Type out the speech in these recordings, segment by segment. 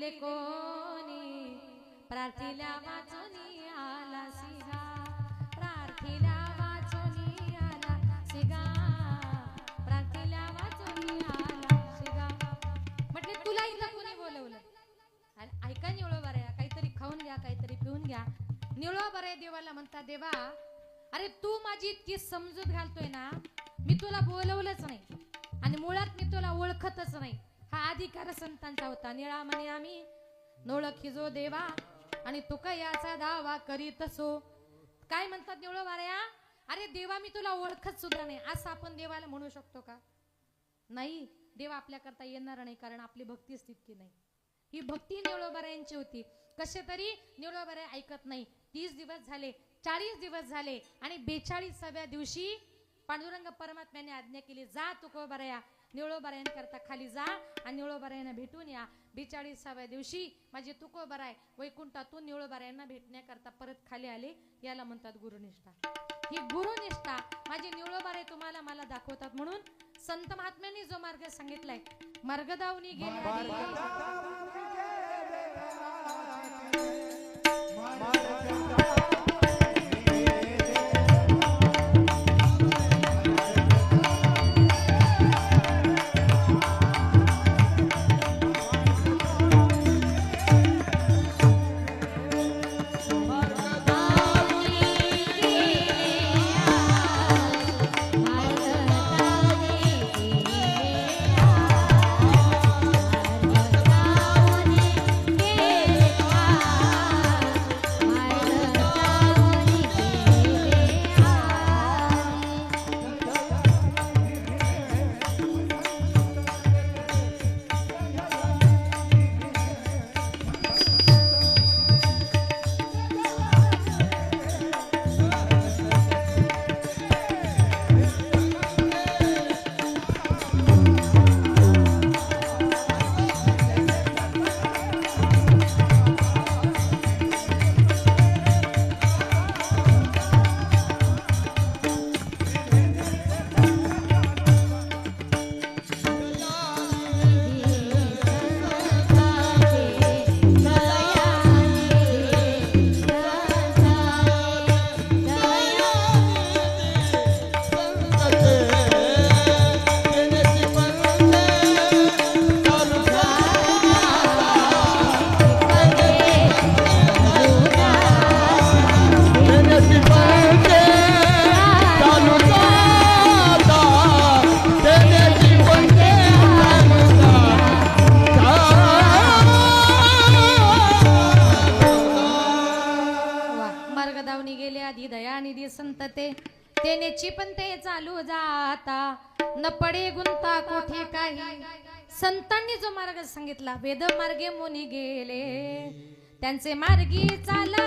दिले कोणी प्रार्थीला वाचूनी आला सिगा प्रार्थीला वाचूनी आला सिगा प्रार्थीला वाचूनी आला सिगा म्हटले तुला इथं कोणी बोलवलं आणि ऐका निळोबाऱ्या काहीतरी खाऊन घ्या काहीतरी पिऊन घ्या निळोबाऱ्या देवाला म्हणता देवा अरे तू माझी इतकी समजूत घालतोय ना मी तुला बोलवलंच नाही आणि मुळात मी तुला ओळखतच नाही हा अधिकार संतांचा होता निळा म्हणे आम्ही नोळखी जो देवा आणि तुका याचा दावा करीत असो काय म्हणतात निळोबाऱ्या अरे देवा मी तुला ओळखत सुद्धा नाही असं आपण देवाला म्हणू शकतो का नाही देव आपल्या करता येणार नाही कारण आपली भक्तीच तितकी नाही ही भक्ती निळोबाऱ्यांची होती कसे तरी निळोबाऱ्या ऐकत नाही 30 दिवस झाले 40 दिवस झाले आणि 42व्या दिवशी पांडुरंग परमात्म्याने आज्ञा केली जा तुकोबाऱ्या निळोबाऱ्यांकरता खाली जा आणि निळोबाऱ्यांना भेटून या 42व्या दिवशी माझी तुकोबाराय वैकुंठातून निळोबाऱ्यांना भेटण्याकरता परत खाली आले याला म्हणतात गुरुनिष्ठा ही गुरुनिष्ठा माझे निळोबारे तुम्हाला मला दाखवतात म्हणून संत महात्म्यांनी जो मार्ग सांगितलाय मार्गदावनी गेले न पडे गुंता कोठे काही संतांनी जो मार्ग सांगितला वेद मार्गे मुनी गेले त्यांचे मार्गी चाललो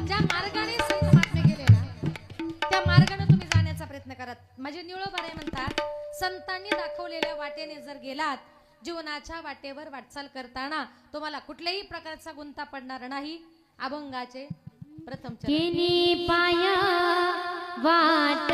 ज्या मार्गाने संत महात्मे गेले ना त्या मार्गाने तुम्ही जाण्याचा प्रयत्न करा माझे निळोबारे म्हणतात संतांनी दाखवलेल्या वाटेने जर गेलात जीवनाच्या वाटेवर वाटचाल करताना तुम्हाला कुठल्याही प्रकारचा गुंता पडणार नाही अभंगाचे प्रथम केनी पाया वाट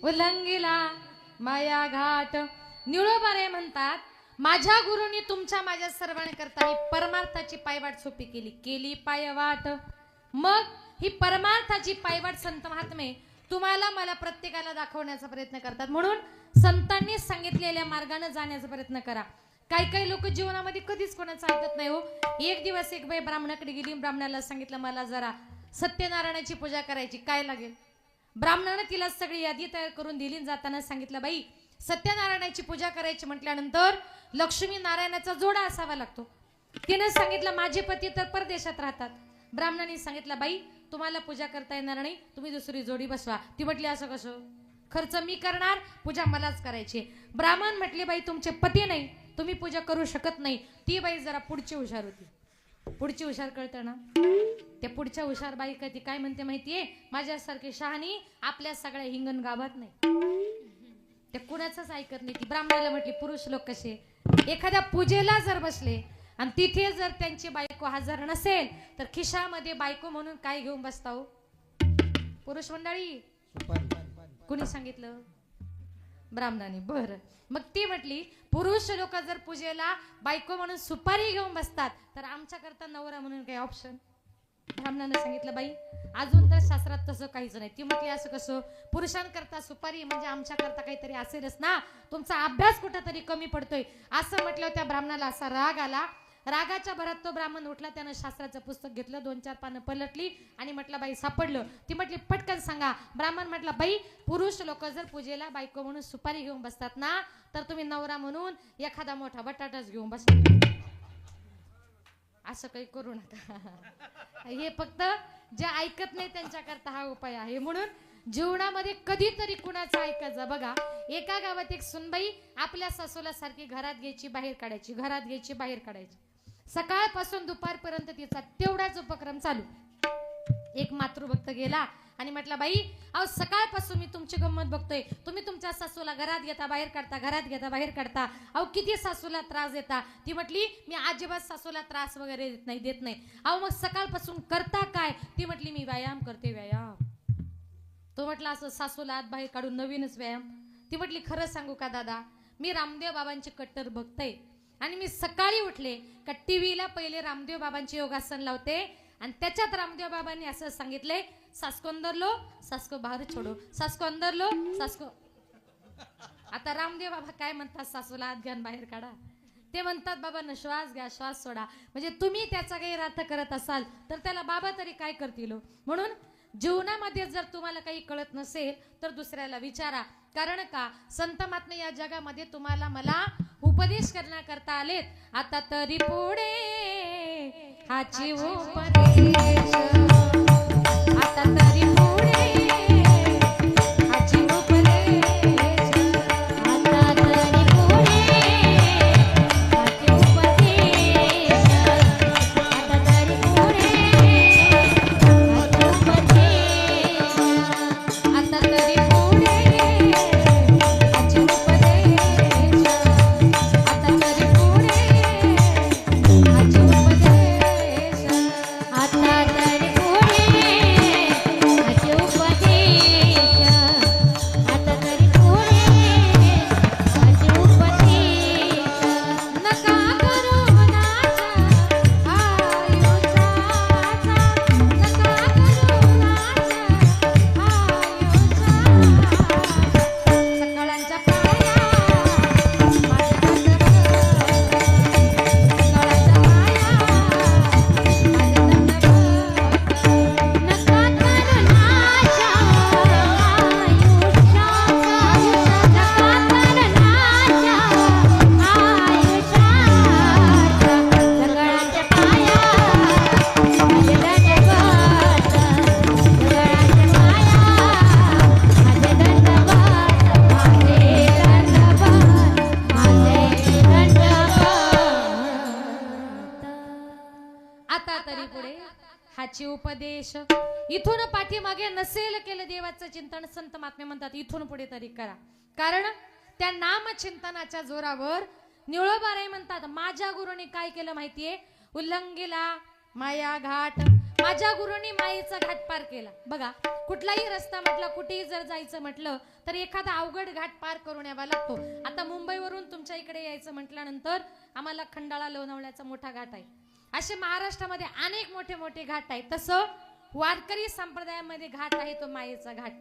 उल्लंघिला माया घाट. निळोबारे म्हणतात माझ्या गुरुनी तुमच्या माझ्या सर्वांकरता ही परमार्थाची पायवाट सोपी केली पायवाट. मग ही परमार्थाची पायवाट संत महात्मे तुम्हाला मला प्रत्येकाला दाखवण्याचा प्रयत्न करतात. म्हणून संतांनी सांगितलेल्या मार्गाने जाण्याचा प्रयत्न करा. काही लोक जीवनामध्ये कधीच कोणाचं ऐकत नाही हो. एक दिवस एक बाई ब्राह्मणाकडे गेली, ब्राह्मणाला सांगितलं मला जरा सत्यनारायणाची पूजा करायची, काय लागेल. ब्राह्मणाने तिला सगळी यादी तयार करून दिली. जाताना सांगितलं बाई सत्यनारायणाची पूजा करायची म्हटल्यानंतर लक्ष्मी नारायणाचा जोडा असावा लागतो. तिने सांगितलं माझे पती तर परदेशात राहतात. ब्राह्मणाने सांगितलं बाई तुम्हाला पूजा करता येणार नाही, तुम्ही दुसरी जोडी बसवा. ती म्हटली असं कसं, खर्च मी करणार, पूजा मलाच करायची. ब्राह्मण म्हटले बाई तुमचे पती नाही, तुम्ही पूजा करू शकत नाही. ती बाई जरा पुढची हुशार होती. पुढची हुशार कळतं ना, त्या पुढच्या हुशार बाई ती काय म्हणते माहितीये, माझ्यासारखी शहाणी आपल्या सगळ्या हिंगण गावात नाही. ते कुणाचंच ऐकत नाही. ती ब्राह्मणाला म्हटली पुरुष लोक कसे, एखाद्या पूजेला जर बसले आणि तिथे जर त्यांची बायको हजर नसेल तर खिशामध्ये बायको म्हणून काय घेऊन बसता हो पुरुष मंडळी. कुणी सांगितलं, ब्राह्मणाने. बरं, मग ती म्हटली पुरुष लोक जर पूजेला बायको म्हणून सुपारी घेऊन बसतात तर आमच्या करता नवरा म्हणून काही ऑप्शन. ब्राह्मणाने सांगितलं बाई अजून तर शास्त्रात तसं काहीच नाही. ती म्हटली असं कसं, पुरुषांकरता सुपारी म्हणजे आमच्या करता काहीतरी असेलच ना, तुमचा अभ्यास कुठेतरी कमी पडतोय असं म्हटलं. त्या ब्राह्मणाला असा राग आला. रागाच्या भरात तो ब्राह्मण उठला, त्यानं शास्त्राचं पुस्तक घेतलं, 2-4 पानं पलटली आणि म्हटलं बाई सापडलं. ती म्हटली पटकन सांगा. ब्राह्मण म्हटलं बाई पुरुष लोक जर पूजेला बायको म्हणून सुपारी घेऊन बसतात ना तर तुम्ही नवरा म्हणून एखादा मोठा बटाटाच घेऊन बसता. असं काही करू नका. हे फक्त जे ऐकत नाही त्यांच्याकरता हा उपाय आहे. म्हणून जीवनामध्ये कधीतरी कुणाचं ऐकायचं. बघा एका गावात एक सुनबाई आपल्या सासूला सारखी घरात घ्यायची बाहेर काढायची, घरात घ्यायची बाहेर काढायची. सकाळपासून दुपारपर्यंत तिचा तेवढाच उपक्रम चालू. एक मातृभक्त गेला आणि म्हटला बाई अहो सकाळपासून मी तुमची गंमत बघतोय, तुम्ही तुमच्या सासूला घरात घेता बाहेर काढता, घरात घेता बाहेर काढता, अहो किती सासूला त्रास देता. ती म्हटली मी अजिबात सासूला त्रास वगैरे देत नाही. अहो मग सकाळपासून करता काय. ती म्हटली मी व्यायाम करते, व्यायाम. तो म्हटला असं सासूला आत बाहेर काढून नवीनच व्यायाम. ती म्हटली खरं सांगू का दादा, मी रामदेव बाबांची कट्टर भक्त आहे आणि मी सकाळी उठले का टीव्हीला पहिले रामदेव बाबांचे योगासन लावते आणि त्याच्यात रामदेव बाबांनी असं सांगितलंय सासको अंदर लो सासको बाहेर छोडो, सासको अंदर लो सासको. आता रामदेव बाबा काय म्हणतात, सासूला आत घ्या बाहेर काढा. ते म्हणतात बाबा न श्वास घ्या श्वास सोडा. म्हणजे तुम्ही त्याचा गैरअर्थ करत असाल तर त्याला बाबा तरी काय करतील. म्हणून जीवनामध्ये जर तुम्हाला काही कळत नसेल तर दुसऱ्याला विचारा. कारण का संत महात्मे या जगामध्ये तुम्हाला मला उपदेश करण्याकरता आलेत. आता तरी पुढे हाची उपदेश, आता तरी पुढे हाची उपदेश, आता तरी पुढे हाची उपदेश, आता तरी पुढे हाची उपदेश, आता तरी पुढे हाची उपदेश, आता तरी पुढे हाची उपदेश, आता तरी पुढे हाची उपदेश, आता तरी पुढे हाची उपदेश. नका करू नाचा आयुष्याचा, नका करू नाचा आयुष्याचा. सकाळच्या पाया माझ्या दंडवत, सकाळच्या पाया माझ्या दंडवत. नका करू नाचा आयुष्याचा, नका करू नाचा आयुष्याचा. सगळ्यांच्या पाया माझे दंडवत, सगळ्यांच्या पाया माझे दंडवत, माझे दंडवत, माझे दंडवत. आता तरी पुढे हाची उपदेश. इथून पाठीमागे नसेल केलं देवाचं चिंतन संत महात्मे म्हणतात इथून पुढे तरी करा. कारण त्या नाम चिंतनाच्या जोरावर निळोबाराय म्हणतात माझ्या गुरुने काय केलं माहितीये, उल्लंघिला माया घाट. माझ्या गुरुनी मायेचा घाट पार केला. बघा, कुठलाही रस्ता म्हटला, कुठेही जर जायचं म्हटलं तर एखादा अवघड घाट पार करून यावा लागतो. आता मुंबईवरून तुमच्या इकडे यायचं म्हटल्यानंतर आम्हाला खंडाळा लोणावळ्याचा मोठा घाट आहे. असे महाराष्ट्रामध्ये अनेक मोठे मोठे घाट आहेत. तसं वारकरी संप्रदायामध्ये घाट आहे तो मायेचा घाट.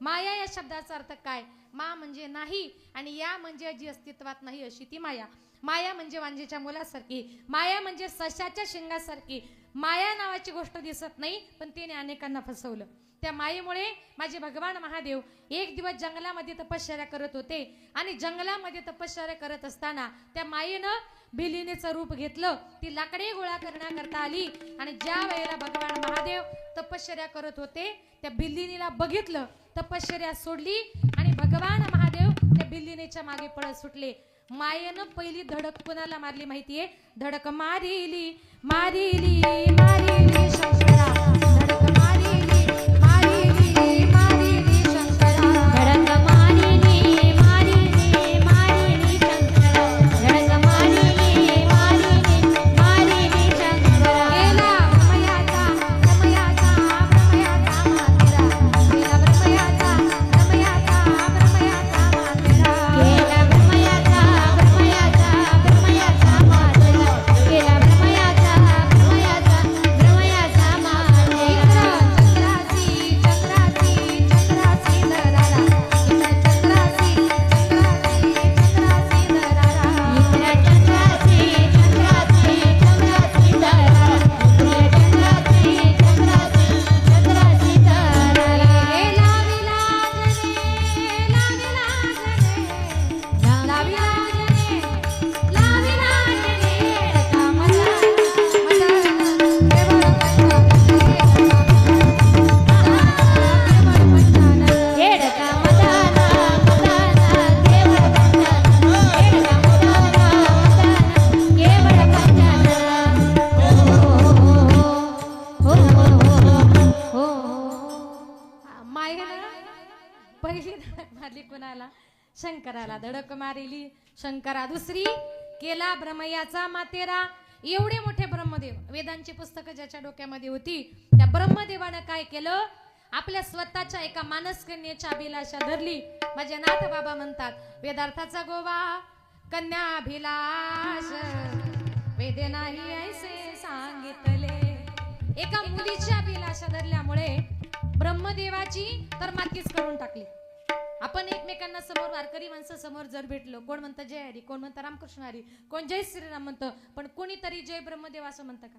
माया या शब्दाचा अर्थ काय? मा म्हणजे नाही आणि या म्हणजे जी अस्तित्वात नाही अशी ती माया. माया म्हणजे वांजेच्या मुलासारखी, माया म्हणजे सशाच्या शिंगासारखी. माया नावाची गोष्ट दिसत नाही पण तिने अनेकांना फसवलं. त्या मायेमुळे माझे भगवान महादेव एक दिवस जंगलामध्ये तपश्चर्या करत होते आणि जंगलामध्ये तपश्चर्या करत असताना त्या मायेनं भिलिनीचं रूप घेतलं. ती लाकडे गोळा करण्याकरता आली आणि ज्या वेळेला भगवान महादेव तपश्चर्या करत होते त्या भिलिनीला बघितलं, तपश्चर्या सोडली आणि भगवान महादेव त्या भिलिनीच्या मागे पळत सुटले. मायेनं पहिली धडक कुणाला मारली माहितीये? धडक मारिली मारिली मारिली शंकरा, धडक मारिली मारिली मारिली शंकरा, धडक मारिली मारिली मारिली शंकरा, धडक मारिली मारिली मारिली शंकरा. गेला ब्रह्मयाचा ब्रह्मयाचा ब्रह्मयाचा मातेरा, गेला ब्रह्मयाचा ब्रह्मयाचा ब्रह्मयाचा मातेरा, गेला ब्रह्मयाचा ब्रह्मयाचा ब्रह्मयाचा मातेरा, गेला ब्रह्मयाचा ब्रह्मयाचा ब्रह्मयाचा मातेरा. चंद्रासी चंद्रासी चंद्रासी नरारा, चंद्रासी चंद्रासी चंद्रासी नरारा, इंद्र चंद्रासी चंद्रासी चंद्रासी तारा, इंद्र चंद्रासी चंद्रासी चंद्रासी तारा. लावी लाजने लावी लाजने लावी लाजने कामला येडका मदाना मदाना केवळ पंचाना, येडका मदाना मदाना केवळ पंचाना. हो हो हो मायेनं पहिली धडक मारली कुणाला? शंकराला धडक मारिली शंकरा. दुसरी केला ब्रह्मयाचा मातेरा. एवढे मोठे ब्रह्मदेव, वेदांची पुस्तकं ज्याच्या डोक्यामध्ये होती त्या ब्रह्मदेवानं काय केलं? आपल्या स्वतःच्या एका मानसकन्येच्या अभिलाषा धरली. माझे नाथ बाबा म्हणतात, वेदार्थाचा गोवा कन्याभिलाष वेदे नाही ऐसे सांगितले. एका मुलीची अभिलाषा धरल्यामुळे ब्रह्मदेवाची तर मातीच करून टाकली. आपण एकमेकांना समोर वारकरी माणसं समोर जर भेटलो, कोण म्हणतं जय हरी, कोण म्हणतं रामकृष्ण हरी, कोण जय श्रीराम म्हणतं, पण कोणीतरी जय ब्रह्मदेव असं म्हणतं का?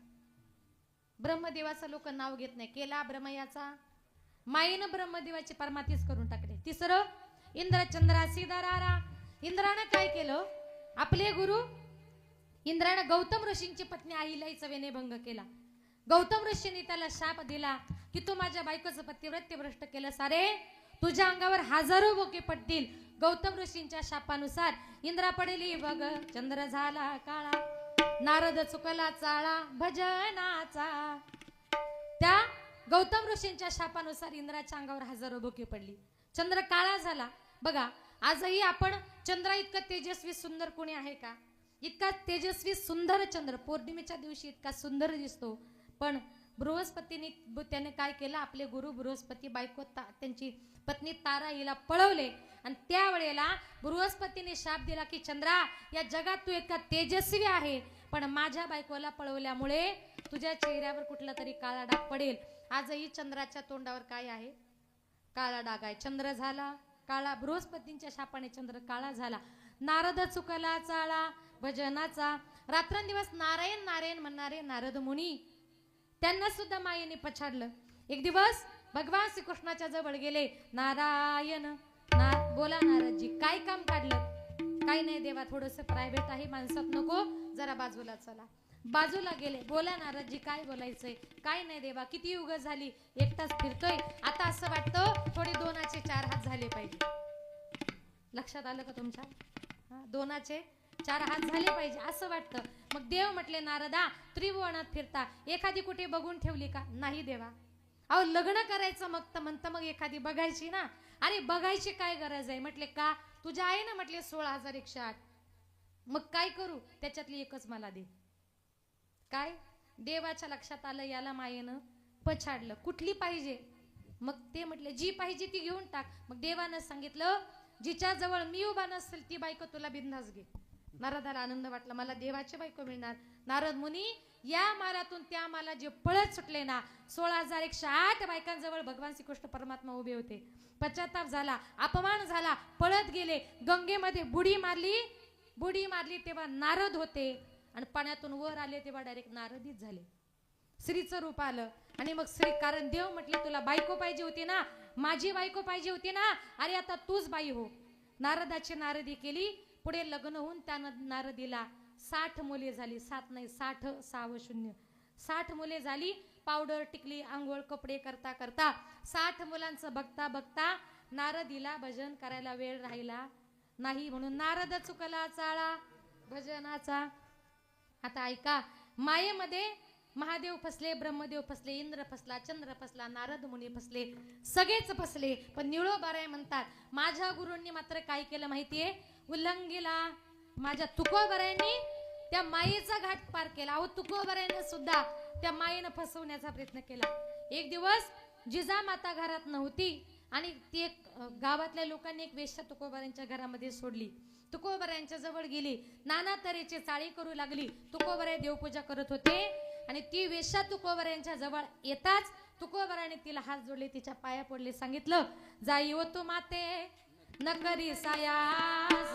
ब्रह्मदेवाचं लोक नाव घेत नाही. केला ब्रह्मयाचा, माईनं ब्रह्मदेवाची परमातीच करून टाकले. तिसरं इंद्र चंद्रासी दरारा. इंद्रानं काय केलं? आपले गुरु इंद्रानं गौतम ऋषींची पत्नी अहिल्याचा विनयभंग केला. गौतम ऋषींनी त्याला शाप दिला की तू माझ्या बायकोचं पतिव्रत्य भ्रष्ट केलं, सारे तुझ्या अंगावर हजारो बोके पडतील. गौतम ऋषींच्या शापानुसार इंद्रा पडली बघ चंद्र झाला काळा, नारद चुकला चाळा भजनाचा. त्या गौतम ऋषींच्या शापानुसार इंद्राच्या अंगावर हजारो बोके पडली, चंद्र काळा झाला. बघा, आजही आपण चंद्रा इतकं तेजस्वी सुंदर कोणी आहे का? इतका तेजस्वी सुंदर चंद्र पौर्णिमेच्या दिवशी इतका सुंदर दिसतो. पण बृहस्पतीने त्याने काय केलं? आपले गुरु बृहस्पती बायको त्यांची पत्नी तारा हिला पळवले आणि त्यावेळेला बृहस्पतीने शाप दिला की चंद्रा, या जगात तू इतका तेजस्वी आहे पण माझ्या बायकोला पळवल्यामुळे तुझ्या चेहऱ्यावर कुठला तरी काळा डाग पडेल. आजही चंद्राच्या तोंडावर काय आहे? काळा डाग आहे. चंद्र झाला काळा, बृहस्पतींच्या शापाने चंद्र काळा झाला. नारद चुकला चाळा भजनाचा. रात्रंदिवस नारायण नारायण म्हणणारे नारद मुनी, त्यांना सुद्धा मायेने पछाडलं. एक दिवस भगवान श्रीकृष्णाच्या जवळ गेले. नारायण बोला नारदजी, काय काम काढलं? काही नाही देवा, थोडंसं प्रायव्हेट आहे, माणसात नको, जरा बाजूला चला. बाजूला गेले. बोला नारदजी, काय बोलायचंय? काय नाही देवा, किती युग झाली एकटाच फिरतोय, आता असं वाटतं थोडे दोनाचे चार हात झाले पाहिजे. लक्षात आलं का तुमच्या? दोनाचे चार हात झाले पाहिजे असं वाटतं. मग देव म्हटले, नारदा त्रिभुवनात फिरता, एखादी कुठे बघून ठेवली का? नाही देवा. अहो लग्न करायचं मग तर म्हणतं मग एखादी बघायची ना. अरे बघायची काय गरज आहे? म्हटले का? तुझ्या आहे ना म्हटले 16,108. मग काय करू? त्याच्यातली एकच मला दे. काय? देवाच्या लक्षात आलं याला मायेनं पछाडलं. कुठली पाहिजे? मग ते म्हटले जी पाहिजे ती घेऊन टाक. मग देवानं सांगितलं जिच्या जवळ मी उभा नसेल ती बायको तुला बिनधास्त घे. नारदाला आनंद वाटला, मला देवाची बायको मिळणार. नारद मुनी या मालातून त्या माला जे पळत सुटले ना, 16,108 बायकांजवळ भगवान श्रीकृष्ण परमात्मा उभे होते. पश्चाताप झाला, अपमान झाला, पळत गेले, गंगेमध्ये बुडी मारली तेव्हा नारद होते आणि पाण्यातून वर आले तेव्हा डायरेक्ट नारदीच झाले. श्रीचं रूप आलं आणि मग श्री, कारण देव म्हटले तुला बायको पाहिजे होती ना, माझी बायको पाहिजे होती ना, अरे आता तूच बाई हो. नारदाची नारदी केली. पुढे लग्न होऊन त्या नारदीला 60 मुले झाली. 7 नाही 60, 6 60 मुले झाली. पावडर टिकली, आंघोळ कपडे करता करता 60 मुलांचं बघता बघता नारदीला भजन करायला वेळ राहिला नाही, म्हणून नारद चुकला चाळा भजनाचा. आता ऐका, मायेमध्ये महादेव फसले, ब्रह्मदेव फसले, इंद्र फसला, चंद्र फसला, नारद मुनी फसले, सगळेच फसले. पण निळोबाराय म्हणतात माझ्या गुरूंनी मात्र काय केलं माहितीये? उल्लंघिला. माझ्या तुकोबरायांनी त्या मायेचा घाट पार केला. अहो तुकोबरायाने सुद्धा त्या मायेनं फसवण्याचा प्रयत्न केला. एक दिवस जिजामाता घरात नव्हती आणि ती एक गावातल्या लोकांनी एक वेश्या तुकोबरायांच्या घरामध्ये सोडली. तुकोबरायांच्या जवळ गेली, नाना तऱ्हेचे चाळी करू लागली. तुकोबराय देवपूजा करत होते आणि ती वेश्या तुकोबरायांच्या जवळ येताच तुकोबराने तिला हात जोडले, तिच्या पाया पडले, सांगितलं जाई हो तू माते नकरी सायास,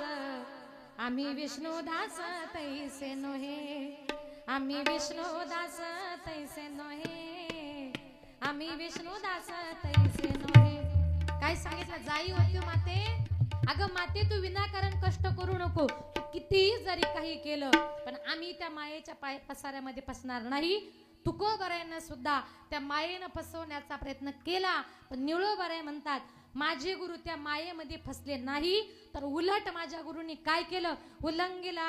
आम्ही विष्णुदास तैसे नोहे, आम्ही विष्णुदास तैसे नोहे, आम्ही विष्णुदास तैसे नोहे. काय सांगितलं? जाई होती माते, अगं माते तू विनाकारण कष्ट करू नको, तू कितीही जरी काही केलं पण आम्ही त्या मायेच्या पाय पसाऱ्यामध्ये फसणार नाही. तुकोबरायांना सुद्धा त्या मायेनं फसवण्याचा प्रयत्न केला, पण निळोबराय म्हणतात माझे गुरु त्या मायेमध्ये फसले नाही, तर उलट माझ्या गुरुनी काय केलं? उल्लंघिला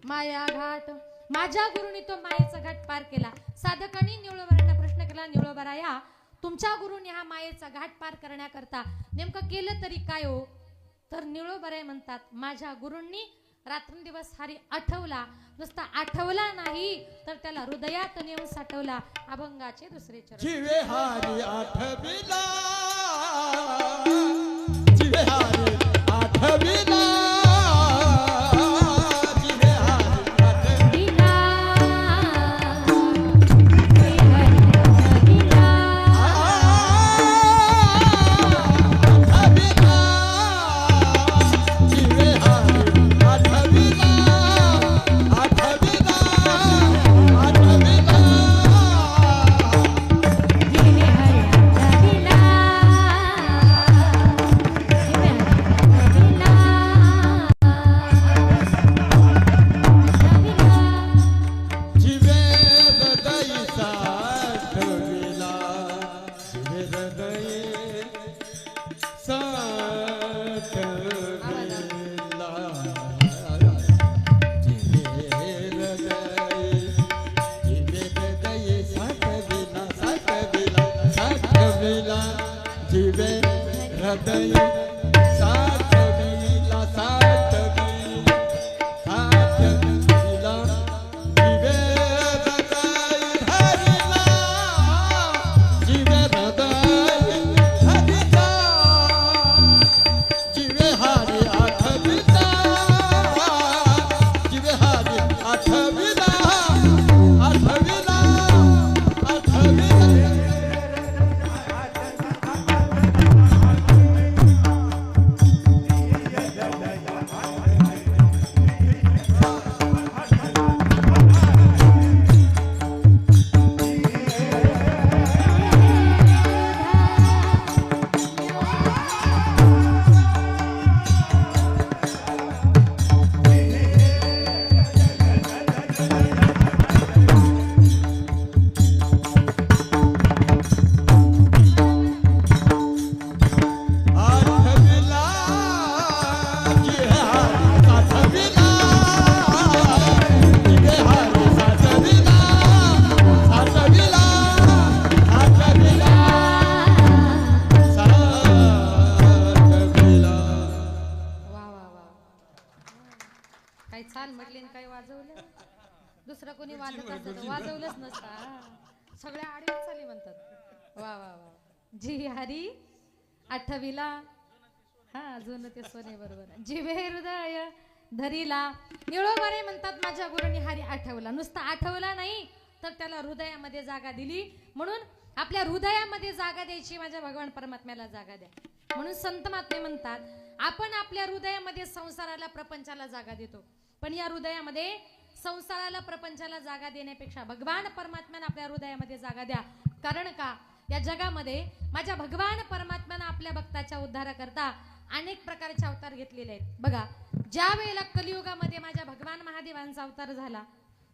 माया घाट. माझ्या गुरुनी तो मायेचा घाट पार केला. साधकांनी निळोबरायांना प्रश्न केला, निळोबराया तुमच्या गुरुनी हा मायेचा घाट पार करण्याकरता नेमकं केलं तरी काय हो? तर निळोबराय म्हणतात माझ्या गुरूंनी रात्रंदिवस हरी आठवला, नुसता आठवला नाही तर त्याला हृदयात नेऊन साठवला. अभंगाचे दुसरे चरण. जीवे हरी आठविला, जीवे हरी आठविला, जीवे हरी आठविला, जीवे हरी आठविला, आठविला, आठविला. जीवे हृदय साठविला, जीवे हृदय साठविला, जीवे हृदय, जीवे हृदय साठविला, साठविला, साठविला, जीवे हृदय साठविला, साठविला, साठविला, जीवे हृदय धरिला, जीवे हृदय धरिला, जीवे हरी आठविला, जीवे हरी आठविला, आठविला, आठविला. आठविला, जीवे हरी साठविला, जीवे हरी साठविला, साठविला, साठविला, साठविला. वा वा वा, काय छान म्हटले, काय वाजवलं. दुसरं कोणी वाजत असतं तर वाजवलंच नसता. सगळ्या आडव्या चाली म्हणतात. वा वा वा. जी हरी आठविला, हा अजून ते सोने बरोबर. जिवे हृदय धरीला निळोबारे म्हणतात माझ्या गुरुनी हरी आठवला. नुसता आठवला नाही तर त्याला हृदयामध्ये जागा दिली. म्हणून आपल्या हृदयामध्ये जागा द्यायची, माझ्या भगवान परमात्म्याला जागा द्या. म्हणून संत महात्मे म्हणतात आपण आपल्या हृदयामध्ये संसाराला प्रपंचाला जागा देतो, पण या हृदयामध्ये संसाराला प्रपंचाला जागा देण्यापेक्षा भगवान परमात्म्याने आपल्या हृदयामध्ये जागा द्या. कारण का या जगामध्ये माझ्या भगवान परमात्म्याने आपल्या भक्ताच्या उद्धाराकरता अनेक प्रकारचे अवतार घेतलेले आहेत. बघा, ज्या वेळेला कलियुगामध्ये माझ्या भगवान महादेवांचा अवतार झाला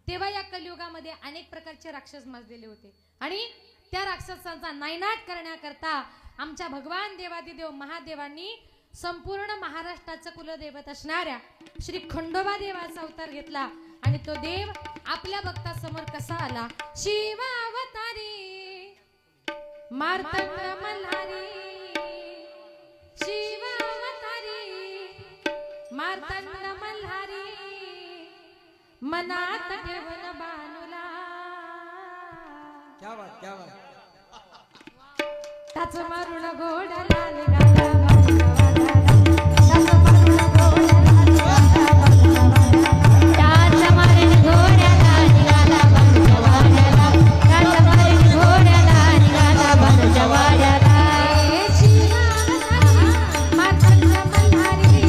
तेव्हा या कलियुगामध्ये अनेक प्रकारचे राक्षस माजलेले होते आणि त्या राक्षसांचा नायनाट करण्याकरता आमच्या भगवान देवादिदेव महादेवांनी संपूर्ण महाराष्ट्राचं कुलदैवत असणाऱ्या श्री खंडोबा देवाचा अवतार घेतला. आणि तो देव आपल्या भक्तासमोर कसा आला? शिवावतारी मार्तंड मल्हारी, शिवावतारी मार्तंड मल्हारी, मनात ठेवून बानुला. क्या बात, क्या बात. त्याच मारून घोडाला निघाला बानुला, त्याच मारून घोडाला निघाला बानुला. त्याच मारून घोड्याला निघाला बानूच्या वाड्याला, त्याच मारून घोड्याला निघाला बानूच्या वाड्याला. मार्तंड मल्हारी,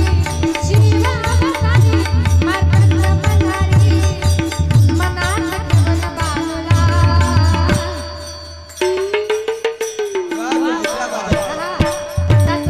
शिवावतारी मार्तंड मल्हारी, मनात ठेवून बानुला. क्या बात, क्या बात. त्याच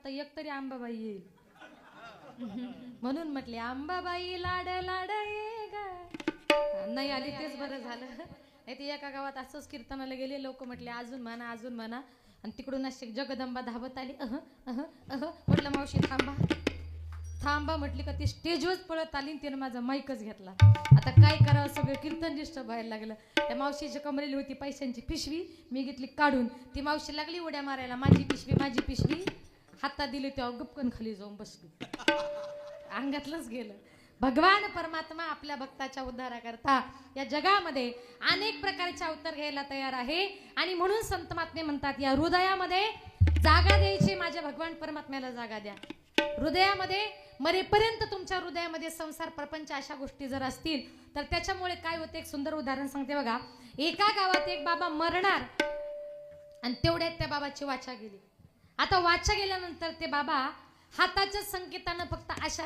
तर एक तरी आंबाबाई येईल. म्हणून म्हटले आंबाबाई लाड लाड ये ग. नाही आली तेच बरं झालं. नाही ते एका गावात असंच कीर्तनाला गेले, लोक म्हटले अजून म्हणा अजून म्हणा, आणि तिकडून अशी जगदंबा धावत आली. म्हटलं मावशी थांबा थांबा, म्हटली का ती स्टेजवर पळत आली, तिने माझा माईकच घेतला. आता काय करावं, सगळं कीर्तन डिस्टर्ब व्हायला लागलं. त्या मावशीची कमरेली होती पैशांची पिशवी, मी घेतली काढून. ती मावशी लागली उड्या मारायला, माझी पिशवी हातात दिली, तेव्हा गुपकन खाली जाऊन बसली. अंगातलंच गेलं. भगवान परमात्मा आपल्या भक्ताच्या उद्धाराकरता या जगामध्ये अनेक प्रकारचे अवतार घ्यायला तयार आहे. आणि म्हणून संत महात्मे म्हणतात, या हृदयामध्ये जागा द्यायची, माझ्या भगवान परमात्म्याला जागा द्या. हृदयामध्ये मरेपर्यंत तुमच्या हृदयामध्ये संसार प्रपंच अशा गोष्टी जर असतील तर त्याच्यामुळे काय होते. एक सुंदर उदाहरण सांगते बघा. एका गावात एक बाबा मरणार आणि तेवढ्यात त्या बाबाची वाचा गेली. आता वाचा गेल्यानंतर ते बाबा हाताच्या संकेतानं फक्त अशा